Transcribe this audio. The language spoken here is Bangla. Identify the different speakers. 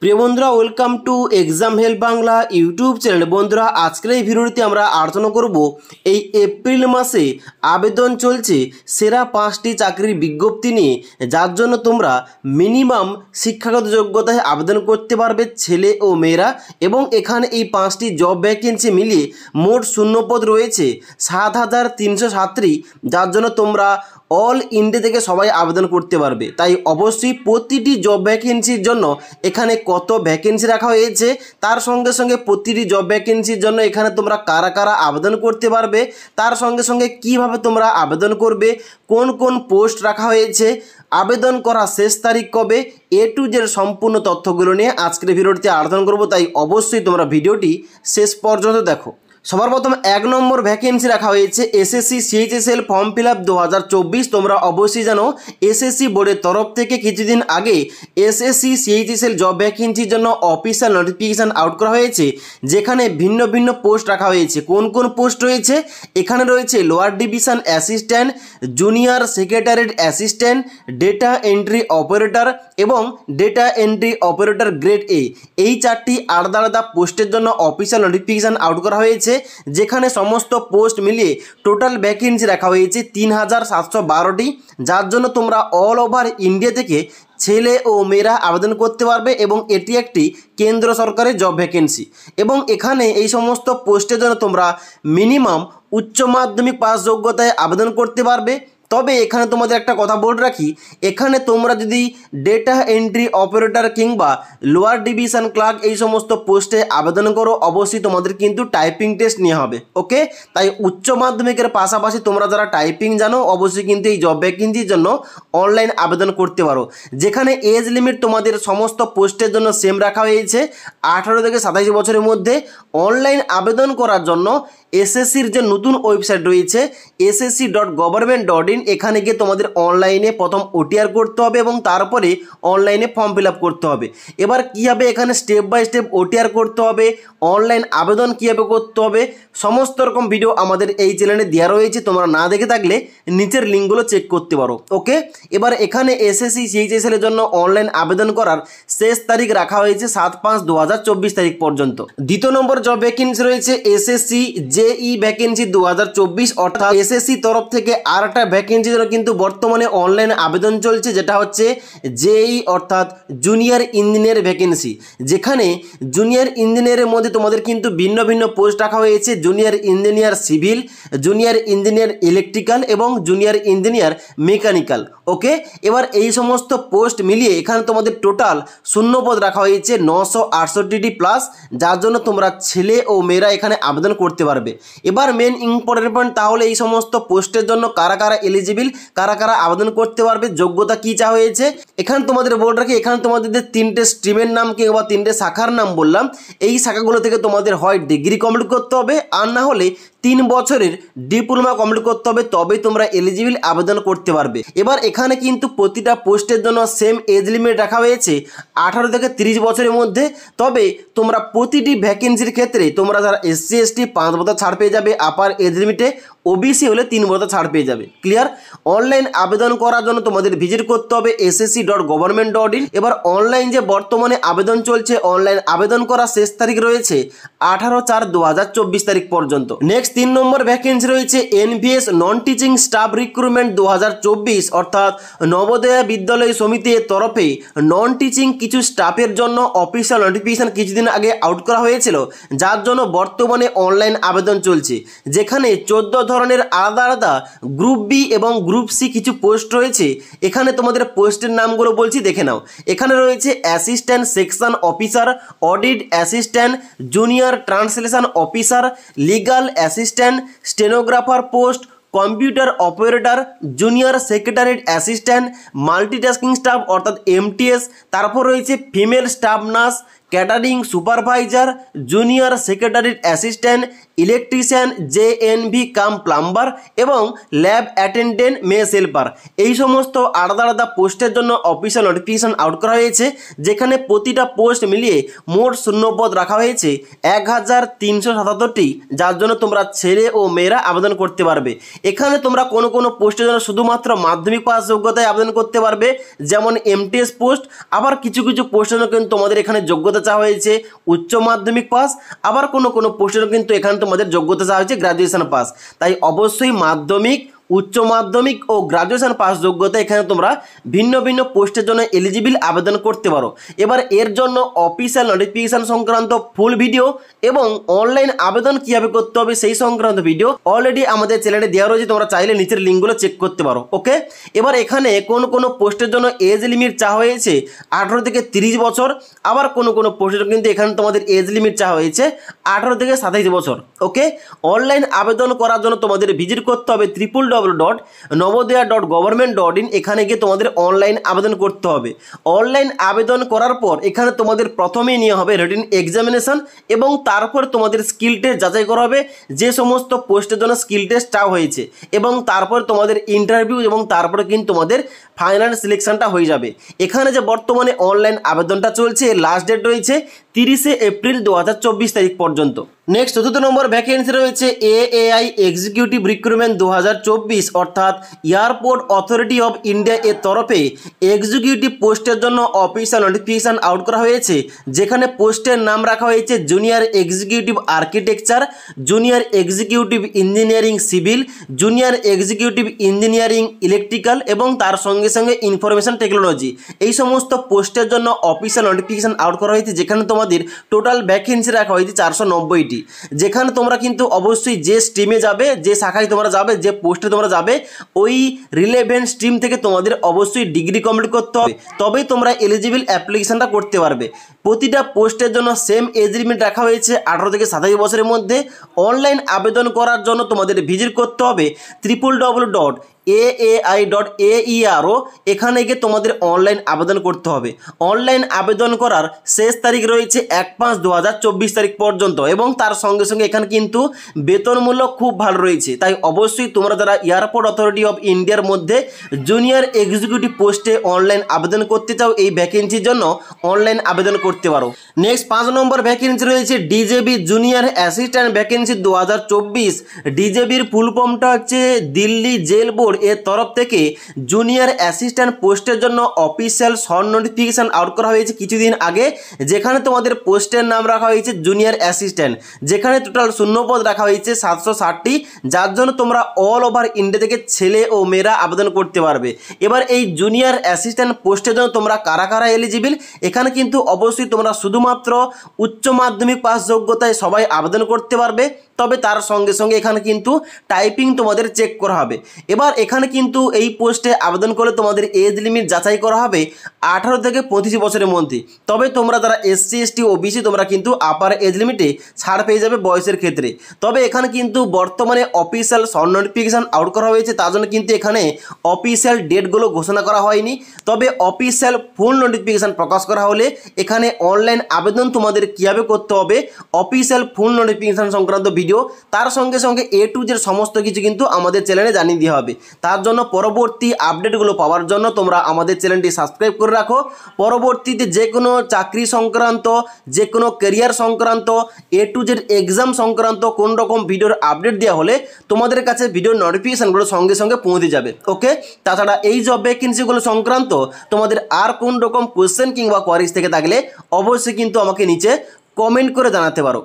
Speaker 1: প্রিয় বন্ধুরা, welcome to exam help Bangla YouTube channel. বন্ধুরা, আজকের এই ভিডিওটিতে আমরা আলোচনা করব এই এপ্রিল মাসে আবেদন চলছে সেরা 5টি চাকরির বিজ্ঞপ্তি নিয়ে, যার জন্য তোমরা মিনিমাম শিক্ষাগত যোগ্যতায় আবেদন করতে পারবে ছেলে ও মেয়েরা। এবং এখানে এই 5টি জব ভ্যাকেন্সি মিলিয়ে মোট শূন্যপদ রয়েছে 7,307টি, যার জন্য তোমরা অল ইন্ডিয়া থেকে সবাই আবেদন করতে পারবে। তাই অবশ্যই প্রতিটি জব ভ্যাকেন্সির জন্য এখানে কত ভ্যাকেন্সি রাখা হয়েছে, তার সঙ্গে সঙ্গে প্রতিটি জব ভ্যাকেন্সির জন্য এখানে তোমরা কারা কারা আবেদন করতে পারবে, তার সঙ্গে সঙ্গে কিভাবে তোমরা আবেদন করবে, কোন কোন পোস্ট রাখা হয়েছে, আবেদন করা শেষ তারিখ কবে, এ টু জেড সম্পূর্ণ তথ্যগুলো নিয়ে আজকের ভিডিওটিতে আলোচনা করব। তাই অবশ্যই তোমরা ভিডিওটি শেষ পর্যন্ত দেখো। সবার প্রথম 1 নম্বর ভ্যাকেন্সি রাখা হয়েছে SSC CHSL form fill up 2024। তোমরা অবশ্যই জানো এসএসসি বোর্ডের তরফ থেকে কিছুদিন আগে এসএসসি সিএইচএসএল জব ভ্যাকেন্সির জন্য অফিসিয়াল নোটিফিকেশান আউট করা হয়েছে, যেখানে ভিন্ন ভিন্ন পোস্ট রাখা হয়েছে। কোন কোন পোস্ট রয়েছে? এখানে রয়েছে lower division assistant, junior secretariat assistant, data entry operator এবং data entry operator grade A. এই 4টি আলাদা আলাদা পোস্টের জন্য অফিসিয়াল নোটিফিকেশান আউট করা হয়েছে, যেখানে সমস্ত পোস্ট মিলিয়ে টোটাল ভ্যাকেন্সি রাখা হয়েছে 3,712টি, যার জন্য তোমরা অল ওভার ইন্ডিয়া থেকে ছেলে ও মেয়েরা আবেদন করতে পারবে। এবং এটি একটি কেন্দ্র সরকারের জব ভ্যাকেন্সি। এবং এখানে এই সমস্ত পোস্টের জন্য তোমরা মিনিমাম উচ্চ মাধ্যমিক পাস যোগ্যতায় আবেদন করতে পারবে। তবে এখানে তোমাদের একটা কথা বলে রাখি, এখানে তোমরা যদি ডেটা এন্ট্রি অপারেটর কিংবা লোয়ার ডিভিশন ক্লার্ক এই সমস্ত পোস্টে আবেদন করো, অবশ্যই তোমাদের কিন্তু টাইপিং টেস্ট নেওয়া হবে। ওকে, তাই উচ্চ মাধ্যমিকের পাশাপাশি তোমরা যারা টাইপিং জানো অবশ্যই কিন্তু এই জব ভ্যাকেন্সির জন্য অনলাইন আবেদন করতে পারো। যেখানে এজ লিমিট তোমাদের সমস্ত পোস্টের জন্য সেম রাখা হয়েছে 18 থেকে 27 বছরের মধ্যে। অনলাইন আবেদন করার জন্য এসএসসির যে নতুন ওয়েবসাইট রয়েছে ssc.government.in, এখানে গিয়ে তোমাদের অনলাইনে প্রথম ওটিআর করতে হবে এবং তারপরে অনলাইনে ফর্ম ফিল আপ করতে হবে। এবার কীভাবে এখানে স্টেপ বাই স্টেপ ওটিআর করতে হবে, অনলাইন আবেদন কীভাবে করতে হবে, সমস্ত রকম ভিডিও আমাদের এই চ্যানেলে দেওয়া রয়েছে। তোমরা না দেখে থাকলে নিচের লিঙ্কগুলো চেক করতে পারো। ওকে, এবার এখানে এসএসসি সিএইচএসএল এর জন্য অনলাইন আবেদন করার শেষ তারিখ রাখা হয়েছে 7/5/2024 তারিখ পর্যন্ত। দ্বিতীয় নম্বর জব ভ্যাকেন্সি রয়েছে এসএসসি জেই ভ্যাকেন্সি 2024, অর্থাৎ এসএসসি তরফ থেকে আর একটা ভ্যাকেন্সির জন্য কিন্তু বর্তমানে অনলাইন আবেদন চলছে, যেটা হচ্ছে জেই অর্থাৎ জুনিয়র ইঞ্জিনিয়ার ভ্যাকেন্সি। যেখানে জুনিয়র ইঞ্জিনিয়ারের মধ্যে তোমাদের কিন্তু ভিন্ন ভিন্ন পোস্ট রাখা হয়েছে, junior engineer civil, junior engineer electrical এবং জুনিয়র ইঞ্জিনিয়ার মেকানিক্যাল। ওকে, এবার এই সমস্ত পোস্ট মিলিয়ে এখানে তোমাদের টোটাল শূন্যপদ রাখা হয়েছে 968টি প্লাস, যার জন্য তোমরা ছেলে ও মেয়েরা এখানে আবেদন করতে পারবে। এবার মেন ইম্পর্টেন্ট পয়েন্ট, তাহলে এই সমস্ত পোস্টের জন্য কারা কারা এলিজিবল, কারা কারা আবেদন করতে পারবে, যোগ্যতা কী চা হয়েছে। এখানে তোমাদের বলে রাখি, এখানে তোমাদের 3টে স্ট্রিমের নাম কিংবা 3টে শাখার নাম বললাম, এই শাখাগুলো থেকে তোমাদের হয় ডিগ্রি কমপ্লিট করতে হবে, আর না হলে 3 বছরের ডিপ্লোমা কমপ্লিট করতে হবে, তবেই তোমরা এলিজিবল আবেদন করতে পারবে। এবার এখানে কিন্তু প্রতিটা পোস্টের জন্য সেম এজ লিমিট রাখা হয়েছে 18 থেকে 30 বছরের মধ্যে। তবে তোমরা প্রতিটি ভ্যাকেন্সির ক্ষেত্রে তোমরা যারা SC ST 5 বছর ছাড় পেয়ে যাবে আপার এজ লিমিটে, ওবিসি হলে 3 বছর ছাড় পেয়ে যাবে। ক্লিয়ার? অনলাইন আবেদন করার জন্য তোমাদের ভিজিট করতে হবে ssc.government.in। এবার অনলাইন যে বর্তমানে আবেদন চলছে, অনলাইন আবেদন করার শেষ তারিখ রয়েছে 18/4/2024 তারিখ পর্যন্ত। নেক্সট 3 নম্বর ভ্যাকেন্সি রয়েছে NVS non teaching staff recruitment 2024, অর্থাৎ নবোদয়া বিদ্যালয় সমিতির তরফে নন টিচিং কিছু স্টাফের জন্য অফিসিয়াল নোটিফিকেশন কিছুদিন আগে আউট করা হয়েছিল, যার জন্য বর্তমানে অনলাইন আবেদন চলছে। যেখানে 14 ধরনের আলাদা আলাদা গ্রুপ বি এবং গ্রুপ সি কিছু পোস্ট রয়েছে। এখানে তোমাদের পোস্টের নামগুলো বলছি, দেখে নাও। এখানে রয়েছে assistant section officer, audit assistant, junior translation officer, legal assistant, stenographer post, computer operator, junior secretariat assistant, multitasking staff অর্থাৎ MTS। তারপর রয়েছে female staff nurse, catering supervisor, junior সেক্রেটারির assistant, electrician, JNV cum plumber এবং ল্যাব অ্যাটেন্ডেন্ট মেস হেল্পার। এই সমস্ত আলাদা আলাদা পোস্টের জন্য অফিসিয়াল নোটিফিকেশন আউট করা হয়েছে, যেখানে প্রতিটা পোস্ট মিলিয়ে মোট শূন্যপদ রাখা হয়েছে 1377টি, যার জন্য তোমরা ছেলে ও মেয়েরা আবেদন করতে পারবে। এখানে তোমরা কোনো কোনো পোস্টের জন্য শুধুমাত্র মাধ্যমিক পাস যোগ্যতায় আবেদন করতে পারবে, যেমন এমটিএস পোস্ট। আবার কিছু কিছু পোস্টের জন্য কিন্তু তোমাদের এখানে যোগ্যতা চাওয়া হয়েছে উচ্চ মাধ্যমিক পাস, আবার কোনো কোনো পোস্টের জন্য কিন্তু এখানে তোমাদের যোগ্যতা চাওয়া হয়েছে গ্র্যাজুয়েশন পাস। তাই অবশ্যই মাধ্যমিক, উচ্চ মাধ্যমিক ও গ্রাজুয়েশন পাস যোগ্যতা এখানে তোমরা ভিন্ন ভিন্ন পোস্টের জন্য এলিজিবল আবেদন করতে পারো। এবার এর জন্য অফিসিয়াল নোটিফিকেশন সংক্রান্ত ফুল ভিডিও এবং অনলাইন আবেদন কীভাবে করতে হবে সেই সংক্রান্ত ভিডিও অলরেডি আমাদের চ্যানেলে দেওয়া রয়েছে, তোমরা চাইলে নিচের লিঙ্কগুলো চেক করতে পারো। ওকে, এবার এখানে কোন কোন পোস্টের জন্য এজ লিমিট চাওয়া হয়েছে 18 থেকে 30 বছর, আবার কোন কোন পোস্টের কিন্তু এখানে তোমাদের এজ লিমিট চাওয়া হয়েছে 18 থেকে 27 বছর। ওকে, অনলাইন আবেদন করার জন্য তোমাদের ভিজিট করতে হবে www.navodaya.government.in। এখানে গিয়ে তোমাদের অনলাইন আবেদন করতে হবে। অনলাইন আবেদন করার পর এখানে তোমাদের প্রথমেই নেওয়া হবে রিটেন এক্সামিনেশন এবং তারপর তোমাদের স্কিল টেস্ট যাচাই করা হবে, যে সমস্ত পোস্টের জন্য স্কিল টেস্ট চাওয়া হয়েছে, এবং তারপর তোমাদের ইন্টারভিউ এবং তারপরে কিন্তু তোমাদের ফাইনাল সিলেকশনটা হয়ে যাবে। এখানে যে বর্তমানে অনলাইন আবেদনটা চলছে, লাস্ট ডেট রয়েছে 30 এপ্রিল 2024 তারিখ পর্যন্ত। নেক্সট চতুর্থ নম্বর ভ্যাকেন্সি রয়েছে এএআই এক্সিকিউটিভ রিক্রুটমেন্ট 2024, অর্থাৎ এয়ারপোর্ট অথরিটি অফ ইন্ডিয়া এর তরফে এক্সিকিউটিভ পোস্টের জন্য অফিসিয়াল নোটিফিকেশন আউট করা হয়েছে, যেখানে পোস্টের নাম রাখা হয়েছে junior executive architecture, junior executive engineering civil, junior executive engineering electrical এবং তার সঙ্গে সঙ্গে ইনফরমেশন টেকনোলজি। এই সমস্ত পোস্টের জন্য অফিসিয়াল নোটিফিকেশন আউট করা হয়েছে, যেখানে তোমাদের টোটাল ভ্যাকেন্সি রাখা হয়েছে 490টি। যেখানে তোমরা কিন্তু অবশ্যই যে স্ট্রিমে যাবে, যে শাখায় তোমরা যাবে, যে পোস্টে তোমরা যাবে, ওই রিলেভেন্ট স্ট্রিম থেকে তোমাদের অবশ্যই ডিগ্রি কমপ্লিট করতে হবে, তবেই তোমরা এলিজিবল অ্যাপ্লিকেশনটা করতে পারবে। প্রতিটা পোস্টের জন্য সেম এজ লিমিট রাখা হয়েছে 18 থেকে 27 বছরের মধ্যে। অনলাইন আবেদন করার জন্য তোমাদের ভিজিট করতে হবে www.aai.aero। এখানে গিয়ে তোমাদের অনলাইন আবেদন করতে হবে। অনলাইন আবেদন করার শেষ তারিখ রয়েছে 1/5/2024 তারিখ পর্যন্ত, এবং তার সঙ্গে সঙ্গে এখানে কিন্তু বেতনমূল্য খুব ভালো রয়েছে। তাই অবশ্যই তোমরা যারা এয়ারপোর্ট অথরিটি অফ ইন্ডিয়ার মধ্যে জুনিয়র এক্সিকিউটিভ পোস্টে অনলাইন আবেদন করতে চাও, এই ভ্যাকেন্সির জন্য অনলাইন আবেদন করতে পারো। নেক্সট 5 নম্বর ভ্যাকেন্সি রয়েছে ডিজেবি জুনিয়র অ্যাসিস্ট্যান্ট ভ্যাকেন্সি 2024। ডিজেবির ফুল ফর্মটা হচ্ছে দিল্লি জেল বোর্ড এর তরফ থেকে জুনিয়র অ্যাসিস্ট্যান্ট পোস্টের জন্য অফিসিয়াল শর্ট নোটিফিকেশন আউট করা হয়েছে কিছুদিন আগে, যেখানে তোমাদের পোস্টের নাম রাখা হয়েছে জুনিয়র অ্যাসিস্ট্যান্ট, যেখানে টোটাল শূন্যপদ রাখা হয়েছে 760টি, যার জন্য তোমরা অল ওভার ইন্ডিয়া থেকে ছেলে ও মেয়েরা আবেদন করতে পারবে। এবার এই জুনিয়র অ্যাসিস্ট্যান্ট পোস্টের জন্য তোমরা কারা কারা এলিজিবল, এখানে কিন্তু অবশ্যই তোমরা শুধুমাত্র উচ্চ মাধ্যমিক পাস যোগ্যতায় সবাই আবেদন করতে পারবে, তবে তার সঙ্গে সঙ্গে এখানে কিন্তু টাইপিং তোমাদের চেক করা হবে। এবার এখানে কিন্তু এই পোস্টে আবেদন করলে তোমাদের এজ লিমিট যাচাই করা হবে 18 থেকে 25 বছরের মধ্যে। তবে তোমরা যারা SC ST OBC তোমরা কিন্তু আপার এজ লিমিটে ছাড় পেয়ে যাবে বয়সের ক্ষেত্রে। তবে এখানে কিন্তু বর্তমানে অফিসিয়াল শর্ট নোটিফিকেশান আউট করা হয়েছে, তার জন্য কিন্তু এখানে অফিসিয়াল ডেটগুলো ঘোষণা করা হয়নি। তবে অফিসিয়াল ফুল নোটিফিকেশান প্রকাশ করা হলে এখানে অনলাইন আবেদন তোমাদের কীভাবে করতে হবে, অফিসিয়াল ফুল নোটিফিকেশান সংক্রান্ত ভিডিও, তার সঙ্গে সঙ্গে A to Z সমস্ত কিছু কিন্তু আমাদের চ্যানেলে জানিয়ে দেওয়া হবে। তার জন্য পরবর্তী আপডেটগুলো পাওয়ার জন্য তোমরা আমাদের চ্যানেলটি সাবস্ক্রাইব করে রাখো। পরবর্তীতে যে কোনো চাকরি সংক্রান্ত, যে কোনো ক্যারিয়ার সংক্রান্ত, A to Z এক্সাম সংক্রান্ত কোন রকম ভিডিওর আপডেট দেওয়া হলে তোমাদের কাছে ভিডিওর নোটিফিকেশানগুলো সঙ্গে সঙ্গে পৌঁছে যাবে। ওকে, তাছাড়া এই জব ভ্যাকেন্সিগুলো সংক্রান্ত তোমাদের আর কোন রকম কোয়েশ্চেন কিংবা কোয়ারিজ থেকে থাকলে অবশ্যই কিন্তু আমাকে নিচে কমেন্ট করে জানাতে পারো।